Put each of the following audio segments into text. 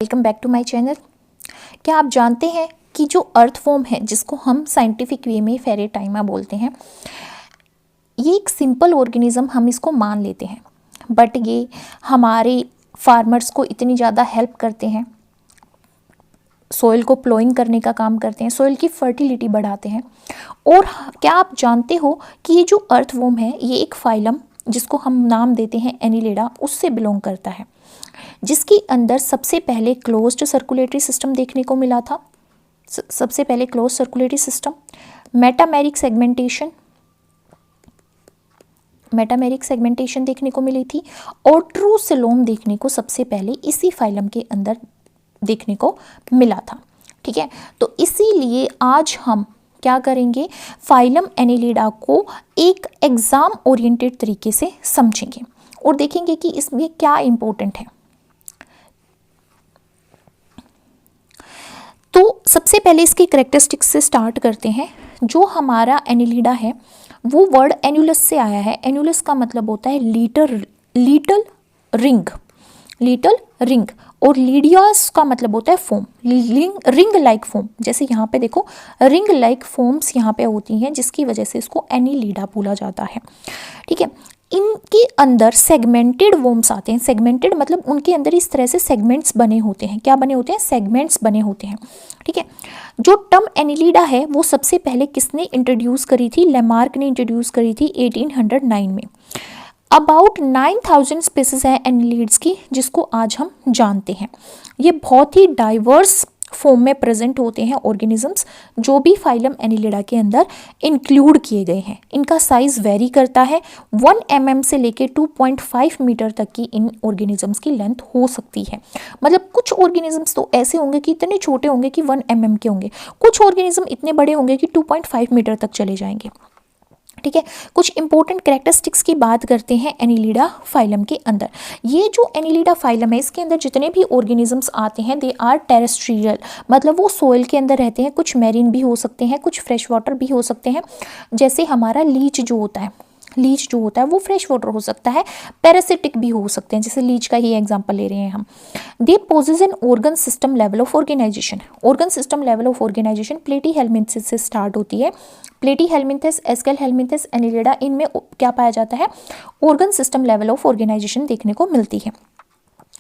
Welcome back to my channel. क्या आप जानते हैं कि जो अर्थवॉर्म है, जिसको हम साइंटिफिक वे में फेरेटाइमा बोलते हैं, ये एक सिंपल ऑर्गेनिज्म हम इसको मान लेते हैं, बट ये हमारे फार्मर्स को इतनी ज़्यादा हेल्प करते हैं, सॉइल को प्लोइंग करने का काम करते हैं, सॉइल की फर्टिलिटी बढ़ाते हैं। और क्या आप जानते हो कि ये जो अर्थवॉर्म है, ये एक फाइलम जिसको हम नाम देते हैं एनिलिडा, उससे बिलोंग करता है, जिसके अंदर सबसे पहले क्लोज्ड सर्कुलेटरी सिस्टम देखने को मिला था। सबसे पहले close circulatory system, metameric segmentation देखने को मिली थी, और ट्रू सिलोम देखने को सबसे पहले इसी फाइलम के अंदर देखने को मिला था। ठीक है, तो इसीलिए आज हम क्या करेंगे, फाइलम एनिलिडा को एक एग्जाम ओरिएंटेड तरीके से समझेंगे और देखेंगे कि इसमें क्या इंपॉर्टेंट है। तो सबसे पहले इसके कैरेक्टरिस्टिक्स से स्टार्ट करते हैं। जो हमारा एनिलिडा है वो वर्ड एनुलस से आया है। एनुलस का मतलब होता है लिटल रिंग, और लीडियास का मतलब होता है फोम, रिंग लाइक फोम। जैसे यहाँ पे देखो, रिंग लाइक फोम्स यहाँ पे होती हैं, जिसकी वजह से इसको एनिलिडा बोला जाता है। ठीक है, इनके अंदर सेगमेंटेड वोम्स आते हैं। सेगमेंटेड मतलब उनके अंदर इस तरह से सेगमेंट्स बने होते हैं। क्या बने होते हैं? सेगमेंट्स बने होते हैं। ठीक है, जो टर्म एनिलिडा है वो सबसे पहले किसने इंट्रोड्यूस करी थी? लेमार्क ने इंट्रोड्यूस करी थी 1809 में। अबाउट 9000 स्पीसीज है एनिलिड्स की, जिसको आज हम जानते हैं। ये बहुत ही डाइवर्स फॉर्म में प्रेजेंट होते हैं ऑर्गेनिजम्स, जो भी फाइलम एनिलिडा के अंदर इंक्लूड किए गए हैं। इनका साइज वेरी करता है, 1 mm से लेके 2.5 मीटर तक की इन ऑर्गेनिजम्स की लेंथ हो सकती है। मतलब कुछ ऑर्गेनिजम्स तो ऐसे होंगे कि इतने छोटे होंगे कि 1 mm के होंगे, कुछ ऑर्गेनिज्म इतने बड़े होंगे कि 2.5 मीटर तक चले जाएंगे। ठीक है, कुछ इंपॉर्टेंट कैरेक्टरिस्टिक्स की बात करते हैं एनिलिडा फाइलम के अंदर। ये जो एनिलिडा फाइलम है, इसके अंदर जितने भी ऑर्गेनिजम्स आते हैं दे आर टेरेस्ट्रियल, मतलब वो सोइल के अंदर रहते हैं। कुछ मैरीन भी हो सकते हैं, कुछ फ्रेश वाटर भी हो सकते हैं। जैसे हमारा लीच जो होता है वो फ्रेश वाटर हो सकता है, पैरासिटिक भी हो सकते हैं, जैसे लीच का ही एग्जांपल ले रहे हैं हम। They possess an organ system level of organisation. Organ system level of organisation Platyhelminthes से स्टार्ट होती है। प्लेटीहेल्मिन्थेस, एस्केलहेल्मिन्थेस, एनिलिडा, इनमें क्या पाया जाता है? Organ system level of organisation देखने को मिलती है।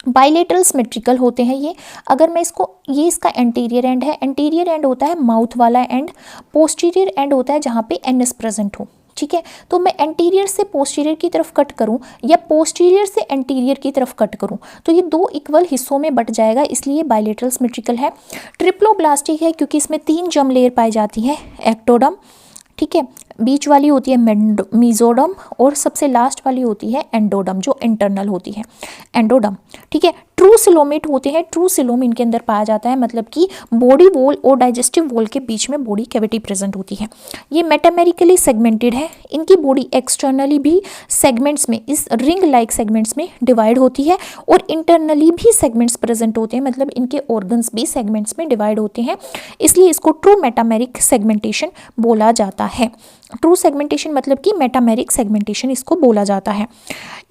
बाइलेटरल सिमेट्रिकल होते हैं ये। अगर मैं ये इसका एंटीरियर एंड है। एंटीरियर एंड होता है माउथ वाला एंड, पोस्टीरियर एंड होता है जहाँ पे एनएस प्रेजेंट हो। ठीक है, तो मैं एंटीरियर से पोस्टीरियर की तरफ कट करूं या पोस्टीरियर से एंटीरियर की तरफ कट करूं तो ये दो इक्वल हिस्सों में बट जाएगा, इसलिए बाइलेटरल सिमेट्रिकल है। ट्रिप्लोब्लास्टिक है क्योंकि इसमें 3 जर्म लेयर पाई जाती है। एक्टोडम, ठीक है, बीच वाली होती है मेसोडम, और सबसे लास्ट वाली होती है एंडोडम, जो इंटरनल होती है एंडोडम। ठीक है, ट्रू सिलोमेट होते हैं। ट्रू सिलोम इनके अंदर पाया जाता है, मतलब कि बॉडी वॉल और डाइजेस्टिव वॉल के बीच में बॉडी कैविटी प्रेजेंट होती है। ये मेटामेरिकली सेगमेंटेड है। इनकी बॉडी एक्सटर्नली भी सेगमेंट्स में, इस रिंग लाइक सेगमेंट्स में डिवाइड होती है, और इंटरनली भी सेगमेंट्स प्रेजेंट होते हैं, मतलब इनके ऑर्गन्स भी सेगमेंट्स में डिवाइड होते हैं, इसलिए इसको ट्रू मेटामेरिक सेगमेंटेशन बोला जाता है। ट्रू सेगमेंटेशन मतलब कि मेटामेरिक सेगमेंटेशन इसको बोला जाता है।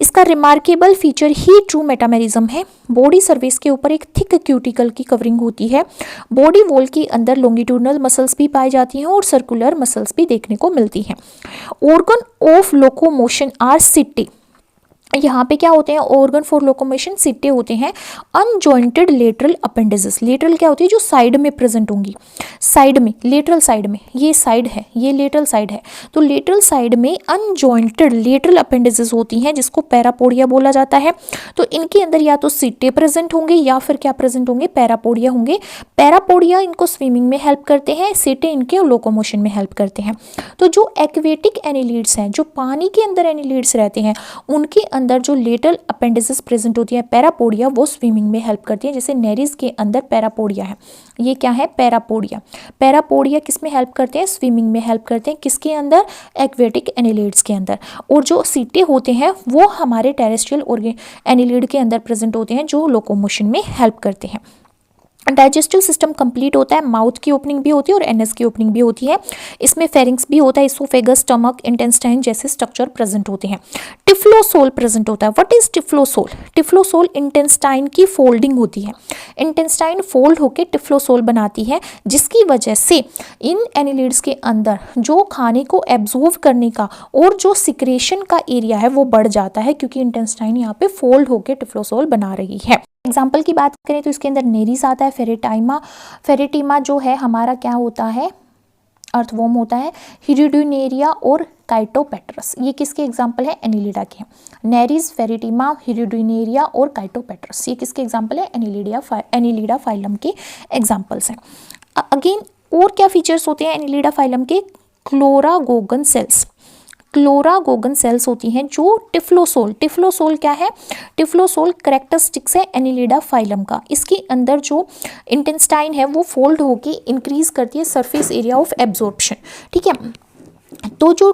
इसका रिमार्केबल फीचर ही ट्रू मेटामेरिज्म है। बॉडी सरफेस के ऊपर एक थिक क्यूटिकल की कवरिंग होती है। बॉडी वॉल के अंदर लॉन्गिट्यूडनल मसल्स भी पाई जाती हैं और सर्कुलर मसल्स भी देखने को मिलती हैं। Organ of locomotion are setae. यहाँ पे क्या होते हैं? ऑर्गन फॉर लोकोमोशन सिट्टे होते हैं। अनजॉइंटेड लेटरल अपेंडिजेस। लेटरल क्या होती है? जो साइड में प्रेजेंट होंगी, साइड में, लेटरल साइड में, ये साइड है, ये लेटरल साइड है, तो लेटरल साइड में अनजॉइंटेड लेटरल अपेंडिजेस होती हैं, जिसको पैरापोडिया बोला जाता है। तो इनके अंदर या तो सिट्टे प्रेजेंट होंगे या फिर क्या प्रेजेंट होंगे? पैरापोडिया होंगे। पैरापोडिया इनको स्विमिंग में हेल्प करते हैं, सिट्टे इनके लोकोमोशन में हेल्प करते हैं। तो जो एक्वेटिक एनिलिड्स हैं, जो पानी के अंदर एनिलिड्स रहते हैं, उनके अंदर जो लेटरल अपेंडिसेस प्रेजेंट होती है पैरापोडिया, वो स्विमिंग में हेल्प करती है। जैसे नेरिस के अंदर पैरापोडिया है, ये क्या है? पैरापोडिया। पैरापोडिया किस में हेल्प करते हैं? स्विमिंग में हेल्प करते हैं। किसके अंदर? एक्वेटिक एनिलिड्स के अंदर। और जो सीटे होते हैं वो हमारे टेरेस्ट्रियल एनिलिड के अंदर प्रेजेंट होते हैं, जो लोकोमोशन में हेल्प करते हैं। डाइजेस्टिव सिस्टम कंप्लीट होता है, माउथ की ओपनिंग भी होती है और एनएस की ओपनिंग भी होती है। इसमें फेरिंक्स भी होता है, इसोफेगस, स्टमक, इंटेस्टाइन जैसे स्ट्रक्चर प्रेजेंट होते हैं। टिफ्लोसोल प्रेजेंट होता है। What is typhlosole? Typhlosole intestine की फोल्डिंग होती है। इंटेस्टाइन फोल्ड होकर टिफ्लोसोल बनाती है, जिसकी वजह से इन एनिलिड्स के अंदर जो खाने को एब्जॉर्व करने का और जो सिक्रेशन का एरिया है वो बढ़ जाता है, क्योंकि इंटेस्टाइन यहाँ पे फोल्ड होकर टिफ्लोसोल बना रही है। एग्जाम्पल की बात करें तो इसके अंदर नेरिस आता है, फेरेटाइमा, फेरेटिमा जो है हमारा क्या होता है, अर्थवॉर्म होता है, हिरिडुनेरिया और काइटोपेट्रस, ये किसके एग्जाम्पल है, एनिलिडा के। नेरिस, फेरेटिमा, हिरिडुनेरिया और काइटोपेट्रस, ये किसके एग्जाम्पल है, एनिलिडा फाइलम के एग्जाम्पल्स हैं। अगेन और क्या फीचर्स होते हैं एनिलिडा फाइलम के? क्लोरागोगन सेल्स, क्लोरागोगन सेल्स होती हैं जो टिफ्लोसोल, टिफ्लोसोल क्या है, टिफ्लोसोल कैरेक्टरिस्टिक्स है एनिलिडा फाइलम का। इसके अंदर जो इंटेस्टाइन है वो फोल्ड होके इंक्रीज करती है सरफेस एरिया ऑफ एब्जॉर्प्शन, ठीक है। तो जो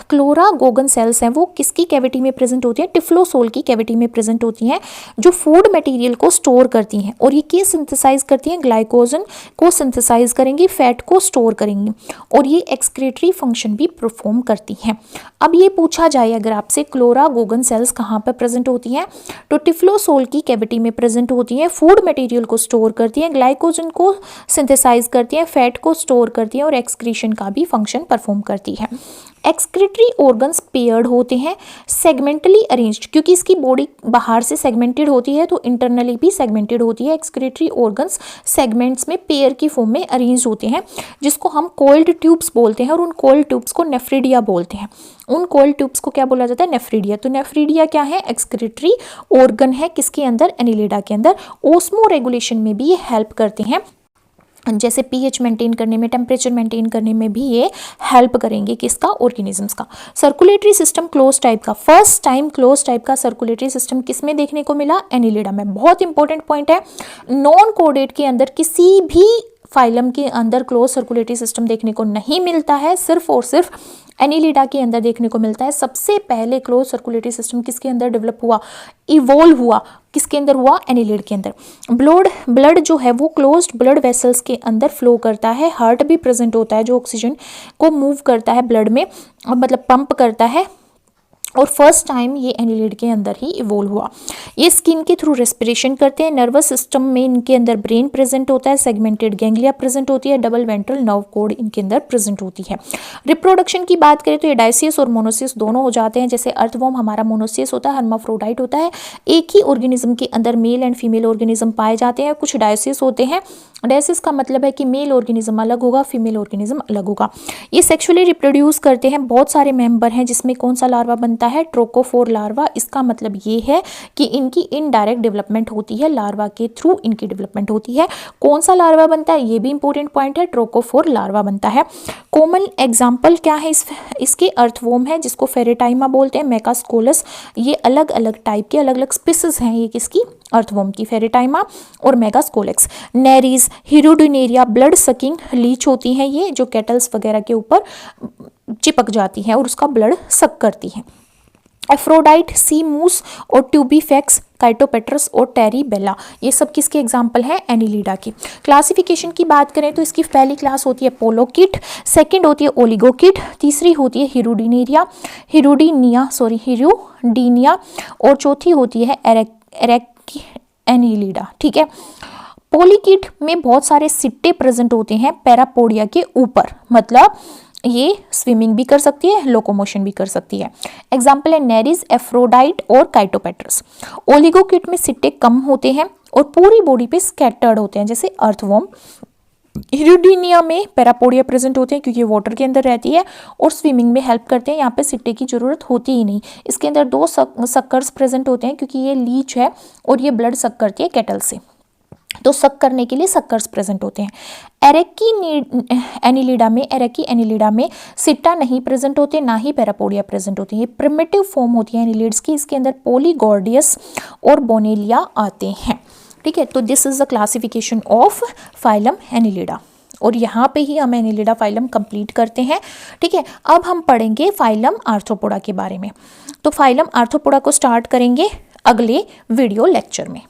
क्लोरागोगन सेल्स हैं वो किसकी कैविटी में प्रेजेंट होती है, टिफ्लोसोल की कैविटी में प्रेजेंट होती हैं, जो फूड मटेरियल को स्टोर करती हैं। और ये क्या सिंथेसाइज करती हैं, ग्लाइकोजन को सिंथेसाइज करेंगी, फैट को स्टोर करेंगी, और ये एक्सक्रीटरी फंक्शन भी परफॉर्म करती हैं। अब ये पूछा जाए अगर आपसे क्लोरागोगन सेल्स कहाँ पर प्रेजेंट होती हैं, तो टिफ्लोसोल की कैविटी में प्रेजेंट होती हैं, फूड मटेरियल को स्टोर करती हैं, ग्लाइकोजन को सिंथेसाइज करती हैं, फैट को स्टोर करती हैं और एक्सक्रीशन का भी फंक्शन परफॉर्म करती है। एक्सक्रीटरी ऑर्गन्स पेयर्ड होते हैं, सेगमेंटली अरेंज्ड, क्योंकि इसकी बॉडी बाहर से सेगमेंटेड होती है तो इंटरनली भी सेगमेंटेड होती है। एक्सक्रीटरी ऑर्गन्स सेगमेंट्स में पेयर की फॉर्म में अरेंज होते हैं, जिसको हम कोल्ड ट्यूब्स बोलते हैं, और उन कोल्ड ट्यूब्स को नेफ्रिडिया बोलते हैं। उन कोल्ड ट्यूब्स को क्या बोला जाता है, नेफ्रिडिया। तो नेफ्रिडिया क्या है, एक्सक्रीटरी ऑर्गन है, किसके अंदर, एनिलिडा के अंदर। ऑस्मो रेगुलेशन में भी ये हेल्प करते हैं, जैसे पीएच मेंटेन करने में, टेम्परेचर मेंटेन करने में भी ये हेल्प करेंगे, किसका, ऑर्गेनिजम्स का। सर्कुलेटरी सिस्टम क्लोज टाइप का, फर्स्ट टाइम क्लोज टाइप का सर्कुलेटरी सिस्टम किसमें देखने को मिला, एनिलिडा में। बहुत इंपॉर्टेंट पॉइंट है, नॉन कोडेट के अंदर किसी भी फाइलम के अंदर क्लोज सर्कुलेटरी सिस्टम देखने को नहीं मिलता है, सिर्फ और सिर्फ एनिलिडा के अंदर देखने को मिलता है। सबसे पहले क्लोज सर्कुलेटरी सिस्टम किसके अंदर डेवलप हुआ, इवॉल्व हुआ, किसके अंदर हुआ, एनिलिड के अंदर। ब्लड जो है वो क्लोज्ड ब्लड वेसल्स के अंदर फ्लो करता है, हार्ट भी प्रेजेंट होता है जो ऑक्सीजन को मूव करता है ब्लड में, मतलब पंप करता है, और फर्स्ट टाइम ये एनिलिड के अंदर ही इवॉल्व हुआ। ये स्किन के थ्रू रेस्पिरेशन करते हैं। नर्वस सिस्टम में इनके अंदर ब्रेन प्रेजेंट होता है, सेगमेंटेड गैंग्लिया प्रेजेंट होती है, डबल वेंट्रल नर्व कोड इनके अंदर प्रेजेंट होती है। रिप्रोडक्शन की बात करें तो ये डायसियस और मोनोसियस दोनों हो जाते हैं। जैसे अर्थवॉर्म हमारा मोनोसियस होता है, हर्माफ्रोडाइट होता है। एक ही ऑर्गेनिज्म के अंदर मेल एंड फीमेल ऑर्गेनिज्म पाए जाते हैं। कुछ डायसियस होते हैं, डायसिस का मतलब है कि मेल ऑर्गेनिज्म अलग होगा, फीमेल ऑर्गेनिज्म अलग होगा। ये सेक्सुअली रिप्रोड्यूस करते हैं। बहुत सारे मेंबर हैं जिसमें कौन सा लार्वा बनता है, ट्रोकोफोर लार्वा। इसका मतलब ये है कि इनकी इनडायरेक्ट डेवलपमेंट होती है, लार्वा के थ्रू इनकी डेवलपमेंट होती है। कौन सा लार्वा बनता है, ये भी इंपॉर्टेंट पॉइंट है, ट्रोकोफोर लार्वा बनता है। कॉमन एग्जाम्पल क्या है इसके, अर्थवॉर्म है जिसको फेरेटाइमा बोलते हैं, मेगास्कोलस। ये अलग अलग टाइप के अलग अलग स्पीसीज हैं ये किसकी, अर्थवॉर्म की, फेरेटाइमा और मेगास्कोलेक्स। नेरीज, हिरोडिनेरिया ब्लड सकिंग लीच होती हैं ये, जो केटल्स वगैरह के ऊपर चिपक जाती हैं और उसका ब्लड सक करती हैं। एफ्रोडाइट, सी मूस और ट्यूबीफेक्स, काइटोपेट्रस और टेरीबेला, ये सब किसके एग्जाम्पल हैं, एनिलिडा की। क्लासिफिकेशन की बात करें तो इसकी पहली क्लास होती है पोलोकिट, सेकंड होती है ओलिगोकिट, तीसरी होती है हिरुडीनिया और चौथी होती है एनिलिडा, ठीक है। पोलिकिट में बहुत सारे सिट्टे प्रेजेंट होते हैं पैरापोडिया के ऊपर, मतलब ये स्विमिंग भी कर सकती है, लोकोमोशन भी कर सकती है। एग्जाम्पल है नेरिस, एफ्रोडाइट और काइटोपेट्रस। ओलिगोकिट में सिट्टे कम होते हैं और पूरी बॉडी पे स्कैटर्ड होते हैं, जैसे अर्थवॉर्म। हिरुडीनिया में पैरापोडिया प्रेजेंट होते हैं क्योंकि वाटर के अंदर रहती है और स्विमिंग में हेल्प करते हैं, यहाँ पे सिट्टे की जरूरत होती ही नहीं। इसके अंदर दो सक्कर्स प्रेजेंट होते हैं क्योंकि ये लीच है और ये ब्लड सक करती है केटल से, तो सक करने के लिए सक्कर्स प्रेजेंट होते हैं। एरेकी एनिलिडा में सिट्टा नहीं प्रेजेंट होते, ना ही पैरापोडिया प्रेजेंट होती है। ये प्रिमिटिव फॉर्म होती है एनिलिड्स की। इसके अंदर पोलीगॉर्डियस और बोनेलिया आते हैं, ठीक है। तो this is the classification of phylum Annelida, और यहाँ पे ही हम एनिलिडा फाइलम कंप्लीट करते हैं, ठीक है। अब हम पढ़ेंगे फाइलम आर्थ्रोपोडा के बारे में। तो फाइलम आर्थ्रोपोडा को स्टार्ट करेंगे अगले वीडियो लेक्चर में।